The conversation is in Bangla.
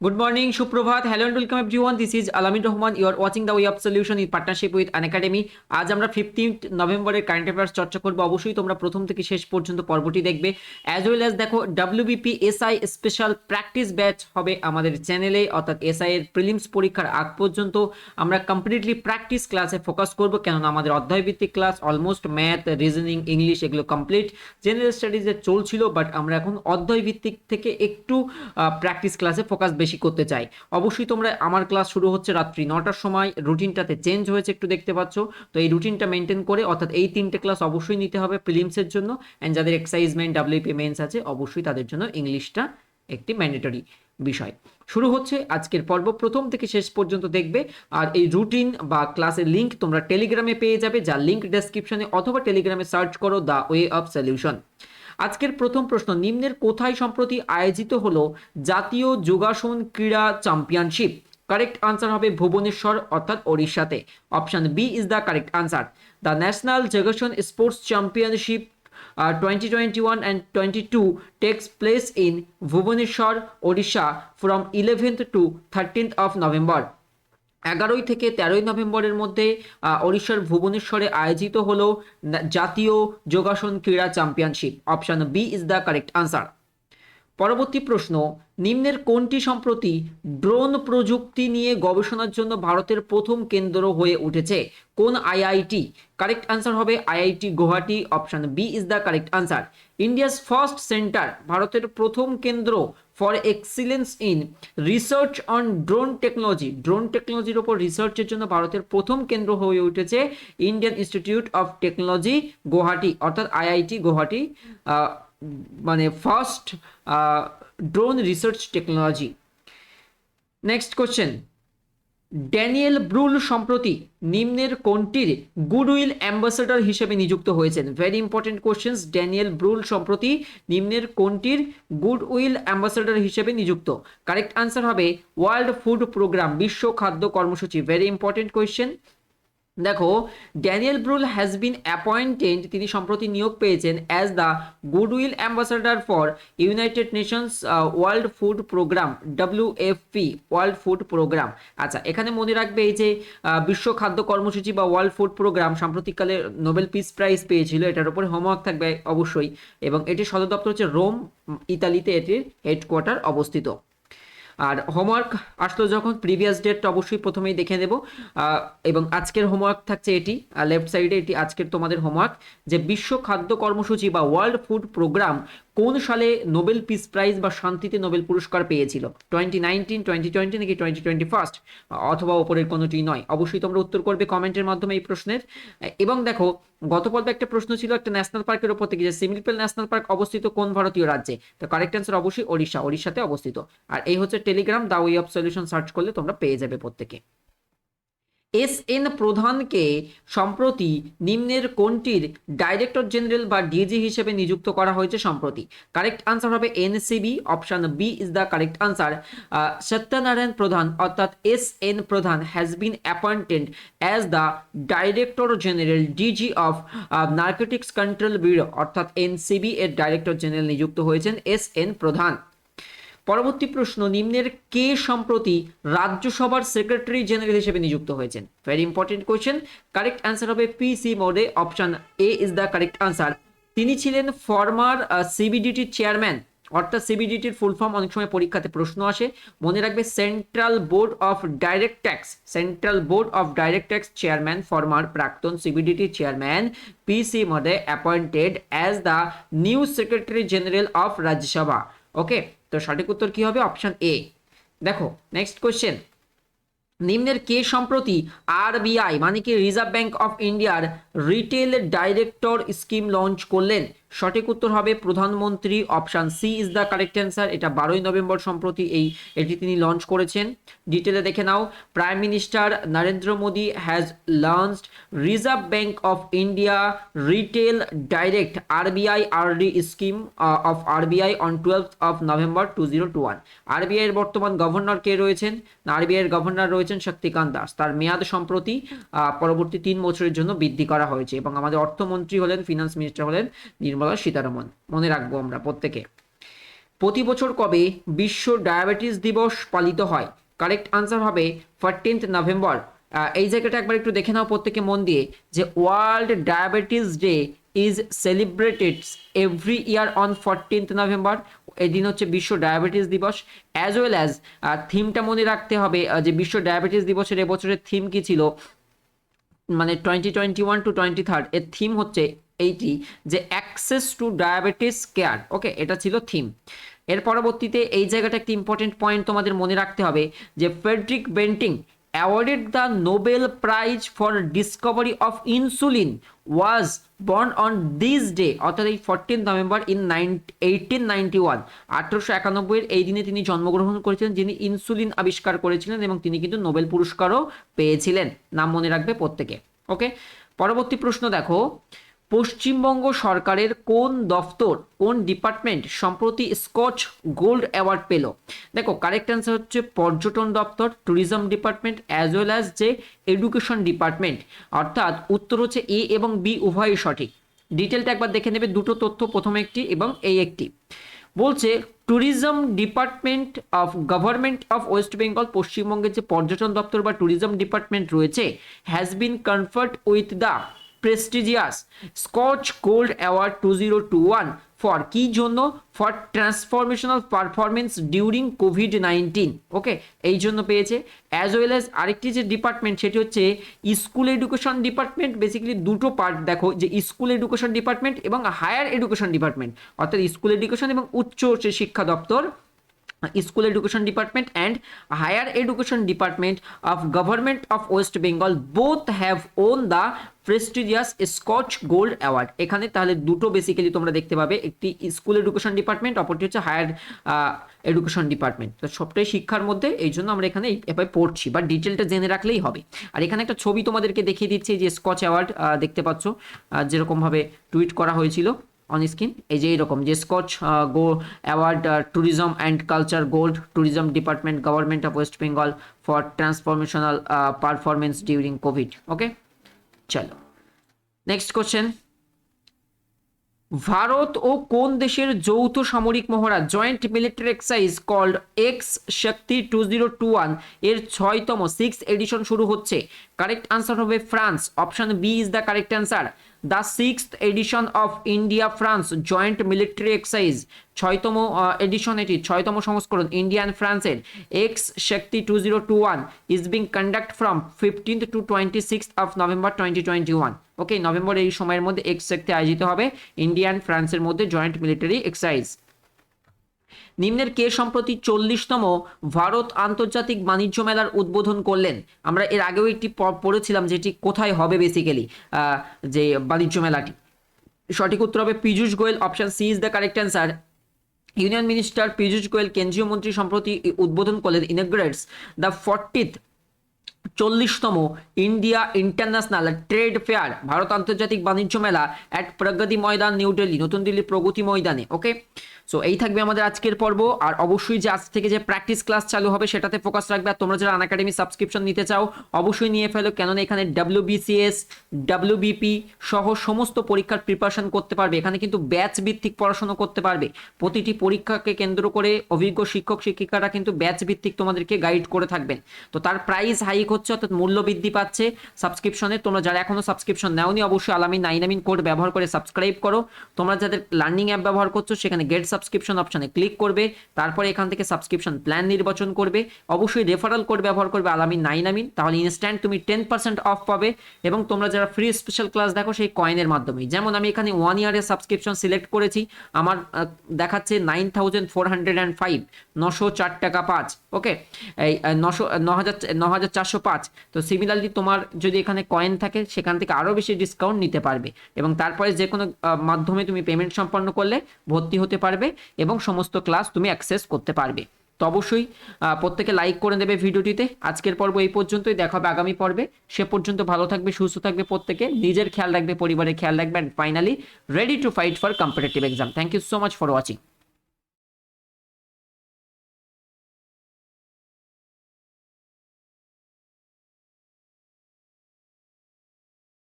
Good morning, Shuprabhat. Hello and welcome everyone. This is Alamin Rahman. You are watching the Way of Solution in partnership with Unacademy. আজ আমরা 15th নভেম্বরের কারেন্ট অ্যাফেয়ার্স চর্চা করব। অবশ্যই তোমরা প্রথম থেকে শেষ পর্যন্ত পর্বটি দেখবে। অ্যাজ ওয়েল অ্যাজ দেখো WBP SI special practice batch হবে আমাদের চ্যানেলে, অর্থাৎ SI এর প্রিলিমস পরীক্ষার আগ পর্যন্ত আমরা কমপ্লিটলি প্র্যাকটিস ক্লাসে ফোকাস করব, কেননা আমাদের অধ্যায়ভিত্তিক class almost math, reasoning, English এগুলো কমপ্লিট জেনারেল স্টাডিজে চলছিল, বাট আমরা এখন অধ্যায়ভিত্তিক থেকে একটু প্র্যাকটিস ক্লাসে ফোকাস বেশি করতে চাই। অবশ্যই তোমরা, আমার ক্লাস শুরু হচ্ছে রাত্রি 9টার সময়, রুটিনটাতে চেঞ্জ হয়েছে একটু দেখতে পাচ্ছ, তো এই রুটিনটা মেনটেন করে অর্থাৎ এই 3টে ক্লাস অবশ্যই নিতে হবে প্রিলিমসের জন্য। অ্যান্ড যাদের এক্সাইজমেন্ট WP মেন্স আছে অবশ্যই তাদের জন্য ইংলিশটা একটি ম্যান্ডেটরি বিষয়। শুরু হচ্ছে আজকের পর্ব, প্রথম থেকে শেষ পর্যন্ত দেখবে। আর এই রুটিন বা ক্লাসের লিঙ্ক তোমরা টেলিগ্রামে পেয়ে যাবে, যার লিঙ্ক ডেসক্রিপশনে, অথবা টেলিগ্রামে সার্চ করো দ্য ওয়ে অফ সলিউশন। আজকের প্রথম প্রশ্ন, নিম্নের কোথায় সম্প্রতি আয়োজিত হলো জাতীয় যোগাসন ক্রীড়া চ্যাম্পিয়নশিপ? কারেক্ট আনসার হবে ভুবনেশ্বর, অর্থাৎ ওড়িশাতে। Option B is the correct answer. The national yogasana sports championship 2021 and 22 takes place in Bhubaneswar, Odisha from 11th to 13th of November. 11 থেকে 13 নভেম্বরের মধ্যে ওড়িশার ভুবনেশ্বরে আয়োজিত হলো জাতীয় যোগাসন ক্রীড়া championship. Option B is the correct answer. পরবর্তী প্রশ্ন, নিম্নের কোনটি সম্প্রতি ড্রোন প্রযুক্তি নিয়ে গবেষণার জন্য ভারতের প্রথম কেন্দ্র হয়ে উঠেছে? কোন আইআইটি? কারেক্ট আনসার হবে IIT Guwahati. Option B is the correct answer. India's first centre, ভারতের প্রথম কেন্দ্র for excellence in research on drone technology, drone টেকনোলজির ওপর রিসার্চের জন্য ভারতের প্রথম কেন্দ্র হয়ে উঠেছে Indian Institute of Technology Guwahati, অর্থাৎ আইআইটি গুয়াহাটি, মানে first drone research technology. Next question, Daniel Brühl সম্প্রতি নিম্নের কোনটির গুডউইল অ্যাম্বাসেডর হিসেবে নিযুক্ত হয়েছেন? Very important questions. Daniel Brühl সম্প্রতি নিম্নের কোনটির গুডউইল অ্যাম্বাসেডর হিসেবে নিযুক্ত? কারেক্ট আনসার হবে ওয়ার্ল্ড ফুড প্রোগ্রাম, বিশ্ব খাদ্য কর্মসূচি। Very important question. দেখো, Daniel Brühl has been appointed, তিনি সম্প্রতি নিয়োগ পেয়েছেন as the goodwill ambassador for United Nations World Food Programme, WFP World Food Programme. আচ্ছা, এখানে মনে রাখবে এই যে বিশ্ব খাদ্য কর্মসূচি বা ওয়ার্ল্ড ফুড প্রোগ্রাম সাম্প্রতিককালে নোবেল পিস প্রাইজ পেয়েছিল, এটার উপরে হোমওয়ার্ক থাকবে অবশ্যই। এবং এটির সদর দপ্তর হচ্ছে রোম, ইতালিতে এটির হেডকোয়ার্টার অবস্থিত। আর হোমওয়ার্ক আসলো যখন, প্রিভিয়াস ডেট অবশ্যই প্রথমেই দেখে নেব। এবং আজকের হোমওয়ার্ক থাকছে এটি, লেফট সাইডে এটি আজকের তোমাদের হোমওয়ার্ক, যে বিশ্ব খাদ্য কর্মসূচি বা ওয়ার্ল্ড ফুড প্রোগ্রাম কোন সালে নোবেল পিস প্রাইজ বা শান্তিতে নোবেল পুরস্কার পেয়েছিল? 2019, 2020 নাকি 2021, অথবা ওপরের কোনোটি নয়? অবশ্যই তোমরা উত্তর করবে কমেন্টের মাধ্যমে এই প্রশ্নের। এবং দেখো, গত পর্বে একটা প্রশ্ন ছিল একটা ন্যাশনাল পার্কের উপর থেকে, যে সিমিলপেল ন্যাশনাল পার্ক অবস্থিত কোন ভারতীয় রাজ্যে? তো কারেক্ট অ্যান্সার অবশ্যই ওড়িশা, ওড়িশাতে অবস্থিত। আর এই হচ্ছে Telegram, the way of solution search করলে তোমরা পেয়ে যাবে প্রত্যেকে। SN প্রধানকে সম্প্রতি নিম্নের কোনটির ডাইরেক্টর জেনারেল বা ডিজি হিসেবে নিযুক্ত করা হয়েছে সম্প্রতি? কারেক্ট আনসার হবে NCB। Option B is the correct answer. Satyanarayan Pradhan, অর্থাৎ SN Pradhan has been appointed as the director general DG of narcotics control bureau, অর্থাৎ NCB এর ডাইরেক্টর জেনারেল নিযুক্ত হয়েছেন SN প্রধান। পরবর্তী প্রশ্ন, নিম্নের কে সম্প্রতি রাজ্যসভার সেক্রেটারি জেনারেল হিসেবে নিযুক্ত হয়েছেন? Very important question. Correct answer হবে PC মোডে। Option A is the correct answer. তিনি ছিলেন ফরমার CBDT চেয়ারম্যান, অর্থাৎ CBDTর ফুল ফর্ম অনেক সময় পরীক্ষাতে প্রশ্ন আসে, মনে রাখবে central board of direct tax, central board of direct tax chairman, former প্রাক্তন CBDT chairman PC Mody appointed as the new secretary general of Rajya Sabha. Okay, তো সঠিক উত্তর কি হবে? Option A. দেখো, নেক্সট কোশ্চেন, নিম্নের কে সম্প্রতি RBI মানে কি রিজার্ভ ব্যাংক অফ ইন্ডিয়ার রিটেল ডাইরেক্টর স্কিম লঞ্চ করলেন? সঠিক উত্তর হবে প্রধানমন্ত্রী। Option C is the correct answer. এটা 12ই নভেম্বর সম্প্রতি এটি তিনি লঞ্চ করেছেন। ডিটেলে দেখে নাও। Prime minister Narendra Modi has launched reserve bank of India retail direct RBI RD scheme of RBI on 12th of November 2021। RBI এর বর্তমান গভর্নর কে রয়েছেন? RBI এর গভর্নর রয়েছেন শক্তিকান্ত দাস। তার মেয়াদ সম্প্রতি পরবর্তী 3 বছরের জন্য বৃদ্ধি করা হয়েছে। এবং আমাদের অর্থমন্ত্রী হলেন, ফিনান্স মিনিস্টার হলেন নির্মলা সীতারমন। মনে রাখবো আমরা প্রত্যেকে। প্রতি বছর কবে বিশ্ব ডায়াবেটিস দিবস পালিত হয়? কারেক্ট আনসার হবে 14th নভেম্বর। এই জায়গাটা একবার একটু দেখে নাও প্রত্যেকে মন দিয়ে, যে world diabetes day is celebrated every year on 14th November. এই দিন হচ্ছে বিশ্ব ডায়াবেটিস দিবস। অ্যাজ ওয়েল অ্যাজ থিমটা মনে রাখতে হবে, যে বিশ্ব ডায়াবেটিস দিবসের এবছরের থিম কি ছিল, মানে 2021-23 এর থিম হচ্ছে এইটি, যে অ্যাক্সেস টু ডায়াবেটিস কেয়ার। ওকে, এটা ছিল থিম। এর পরবর্তীতে এই জায়গাটা একটা ইম্পর্টেন্ট পয়েন্ট তোমাদের মনে রাখতে হবে, যে Frederick Banting awarded the Nobel Prize for discovery of insulin was born on this day, অর্থাৎ এই 14th নভেম্বর ইন 1891। 1891 এই দিনে তিনি জন্মগ্রহণ করেছিলেন, যিনি ইনসুলিন আবিষ্কার করেছিলেন, এবং তিনি কিন্তু নোবেল পুরস্কারও পেয়েছিলেন। নাম মনে রাখবে প্রত্যেকে। ওকে, পরবর্তী প্রশ্ন দেখো, পশ্চিমবঙ্গ সরকারের কোন দফতর, কোন ডিপার্টমেন্ট সম্প্রতি স্কচ গোল্ড অ্যাওয়ার্ড পেল? দেখো কারেক্ট অ্যান্সার হচ্ছে পর্যটন দপ্তর, tourism department, as well as যে এডুকেশন ডিপার্টমেন্ট। অর্থাৎ উত্তর হচ্ছে এ এবং বি উভয়ই সঠিক। ডিটেলটা একবার দেখে নেবে, দুটো তথ্য, প্রথমে একটি এবং এই একটি। বলছে tourism department of government of West Bengal, পশ্চিমবঙ্গের যে পর্যটন দপ্তর বা ট্যুরিজম ডিপার্টমেন্ট রয়েছে, has been conferred with the prestigious Scotch gold award 2021 for কি জন্য? ফর ট্রান্সফরমেশনাল পারফরমেন্স ডিউরিং কোভিড-19। ওকে, এই জন্য পেয়েছে। অ্যাজ ওয়েল অ্যাজ আরেকটি যে ডিপার্টমেন্ট, সেটি হচ্ছে স্কুল এডুকেশন ডিপার্টমেন্ট। বেসিক্যালি দুটো পার্ট দেখো, যে স্কুল এডুকেশন ডিপার্টমেন্ট এবং হায়ার এডুকেশন ডিপার্টমেন্ট, অর্থাৎ স্কুল এডুকেশন এবং উচ্চ শিক্ষা দপ্তর, school education department and higher education department of government of West Bengal both have won the prestigious Scotch gold award. এখানে তাহলে দুটো বেসিক্যালি তোমরা দেখতে পাবে, একটি স্কুল এডুকেশন ডিপার্টমেন্ট, অপরটি হচ্ছে হায়ার এডুকেশন ডিপার্টমেন্ট। তো সবটাই শিক্ষার মধ্যে, এই জন্য আমরা এখানে এভাবে পড়ছি, বা ডিটেলটা জেনে রাখলেই হবে। আর এখানে একটা ছবি তোমাদেরকে দেখিয়ে দিচ্ছি, যে স্কচ অ্যাওয়ার্ড দেখতে পাচ্ছ, যেরকমভাবে টুইট করা হয়েছিল অন স্ক্রিন, এই যে এইরকম, যে Skoch go award tourism and culture gold, tourism department, government of West Bengal for transformational performance during Covid. Okay, চলো নেক্সট কোশ্চেন। ভারত ও কোন দেশের যৌথ সামরিক মহড়া joint military exercise called X Shakti 2021 এর 6তম 6th এডিশন শুরু হচ্ছে? কারেক্ট আনসার হবে France. Option B is the correct answer. The 6th edition of India France joint military exercise, 6তম এডিশন, এটি 6তম সংস্করণ ইন্ডিয়ান ফ্রান্সের X Shakti 2021 is being conduct from 15th to 26th of November 2021। Okay, নভেম্বর এই সময়ের মধ্যে এক্স শক্তি আয়োজিত হবে ইন্ডিয়ান ফ্রান্সের মধ্যে জয়েন্ট মিলিটারি এক্সারসাইজ। নিম্নের কে সম্প্রতি 40তম ভারত আন্তর্জাতিক বাণিজ্য মেলার উদ্বোধন করলেন? আমরা এর আগেও একটি পড়েছিলাম যেটি কোথায় হবে, বেসিক্যালি যে বাণিজ্য মেলাটি। সঠিক উত্তর হবে Piyush Goyal. Option C is the correct answer. Union minister Piyush Goyal, কেন্দ্রীয় মন্ত্রী, সম্প্রতি উদ্বোধন করলেন, ইনগ্রেটস দ্য 40তম India international trade fair, Bharat আন্তর্জাতিক বাণিজ্য মেলা at Pragati Maidan, new Delhi, নতুন দিল্লির প্রগতি ময়দানে। ওকে, সো এই থাকবে আমাদের আজকের পর্ব। আর অবশ্যই যে আজ থেকে যে প্র্যাকটিস ক্লাস চালু হবে সেটাতে ফোকাস রাখবে। আর তোমরা যারা আনএকাডেমি সাবস্ক্রিপশন নিতে চাও অবশ্যই নিয়ে ফেলো, কেননা এখানে WBCS, WBP সহ সমস্ত পরীক্ষার প্রিপারেশন করতে পারবে। এখানে কিন্তু ব্যাচ ভিত্তিক পড়াশোনা করতে পারবে। প্রতিটি পরীক্ষাকে কেন্দ্র করে অভিজ্ঞ শিক্ষক শিক্ষিকারা কিন্তু ব্যাচ ভিত্তিক তোমাদেরকে গাইড করে থাকবেন। তো তার প্রাইস হাইক হচ্ছে, অর্থাৎ মূল্য বৃদ্ধি পাচ্ছে সাবস্ক্রিপশনে। তোমরা যারা এখনো সাবস্ক্রিপশন নাওনি অবশ্যই আলামিন 9 কোড ব্যবহার করে সাবস্ক্রাইব করো। তোমরা যাদের লার্নিং অ্যাপ ব্যবহার করছো সেখানে গেট সাবস্ক্রিপশন অপশনে ক্লিক করবে, তারপরে এখান থেকে সাবস্ক্রিপশন প্ল্যান নির্বাচন করবে। অবশ্যই রেফারাল কোড ব্যবহার করবে আলামিন 9, তাহলে ইনস্ট্যান্ট তুমি 10% অফ পাবে। এবং তোমরা যারা ফ্রি স্পেশাল ক্লাস দেখো সেই কয়েনের মাধ্যমে, যেমন আমি এখানে 1 ইয়ারের সাবস্ক্রিপশন সিলেক্ট করেছি, আমার দেখাচ্ছে 9405, 904 টাকা 5। ওকে, এই 9405। তো সিমিলারলি তোমার যদি এখানে কয়েন থাকে সেখান থেকে আরও বেশি ডিসকাউন্ট নিতে পারবে, এবং তারপরে যে কোনো মাধ্যমে তুমি পেমেন্ট সম্পন্ন করলে ভর্তি হতে পারবে এবং সমস্ত ক্লাস তুমি অ্যাক্সেস করতে পারবে। তো অবশ্যই প্রত্যেকে লাইক করে দেবে ভিডিওটিতে। আজকের পর্ব এই পর্যন্তই, দেখা হবে আগামী পর্বে। সে পর্যন্ত ভালো থাকবে, সুস্থ থাকবে প্রত্যেকে, নিজের খেয়াল রাখবে, পরিবারের খেয়াল রাখবে, and finally ready to fight for competitive exam. Thank you so much for watching.